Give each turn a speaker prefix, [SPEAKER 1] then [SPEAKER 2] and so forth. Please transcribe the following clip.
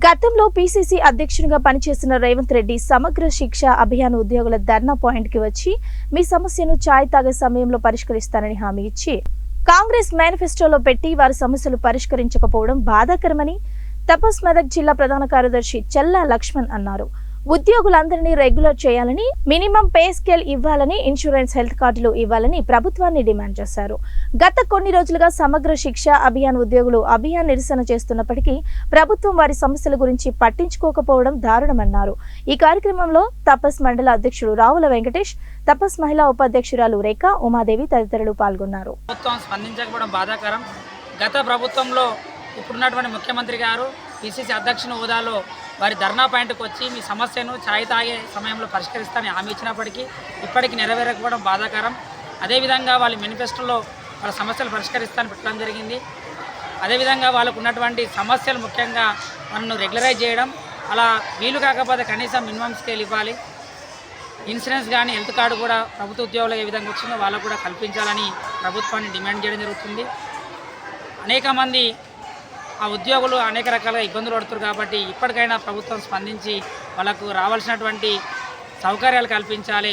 [SPEAKER 1] గతంలో పీసీసీ అధ్యక్షునిగా పనిచేసిన రేవంత్ రెడ్డి సమగ్ర శిక్ష అభియాన్ ఉద్యోగుల ధర్నా పాయింట్ కి వచ్చి మీ సమస్యను ఛాయ్ తాగే సమయంలో పరిష్కరిస్తానని హామీ ఇచ్చి కాంగ్రెస్ మేనిఫెస్టోలో పెట్టి వారి సమస్యలు పరిష్కరించకపోవడం బాధాకరమని తపస్ మెదక్ జిల్లా ప్రధాన కార్యదర్శి చెల్లా లక్ష్మణ్ అన్నారు. ఉద్యోగులందరినీ రెగ్యులర్ చేయాలని, మినిమం పే స్కేల్ ఇవ్వాలని, ఇన్సూరెన్స్ హెల్త్ కార్డులు ఇవ్వాలని ప్రభుత్వాన్ని డిమాండ్ చేశారు. గత కొన్ని రోజులుగా సమగ్ర శిక్ష అభియాన్ ఉద్యోగులు అభియాన్ నిరసన చేస్తున్నప్పటికీ ప్రభుత్వం వారి సమస్యల గురించి పట్టించుకోకపోవడం దారుణమన్నారు. ఈ కార్యక్రమంలో తపస్ మండల అధ్యక్షుడు రావుల వెంకటేష్, తపస్ మహిళా ఉపాధ్యక్షురాలు రేఖ, ఉమాదేవి తదితరులు పాల్గొన్నారు.
[SPEAKER 2] ప్రభుత్వం స్పందించకపోవడం బాధాకరం. గత ప్రభుత్వంలో ఇప్పుడున్నటువంటి ముఖ్యమంత్రి గారు పిసిసి అధ్యక్షుని హోదాలో వారి ధర్నా పాయింట్కి వచ్చి మీ సమస్యను ఛాయ్ తాగే సమయంలో పరిష్కరిస్తానని హామీ ఇచ్చినప్పటికీ ఇప్పటికీ నెరవేరకపోవడం బాధాకరం. అదేవిధంగా వాళ్ళ మేనిఫెస్టోలో వాళ్ళ సమస్యలు పరిష్కరిస్తానని పెట్టడం జరిగింది. అదేవిధంగా వాళ్ళకు ఉన్నటువంటి సమస్యలు ముఖ్యంగా మనను రెగ్యులరైజ్ చేయడం, అలా వీలు కాకపోతే కనీసం మినిమం స్కేల్ ఇవ్వాలి, ఇన్సూరెన్స్ కానీ హెల్త్ కార్డు కూడా ప్రభుత్వ ఉద్యోగులు ఏ విధంగా వచ్చిందో వాళ్ళకు కూడా కల్పించాలని ప్రభుత్వాన్ని డిమాండ్ చేయడం జరుగుతుంది. అనేక మంది ఆ ఉద్యోగులు అనేక రకాలుగా ఇబ్బందులు పడుతున్నారు కాబట్టి ఇప్పటికైనా ప్రభుత్వం స్పందించి వాళ్ళకు రావాల్సినటువంటి సౌకర్యాలు కల్పించాలి.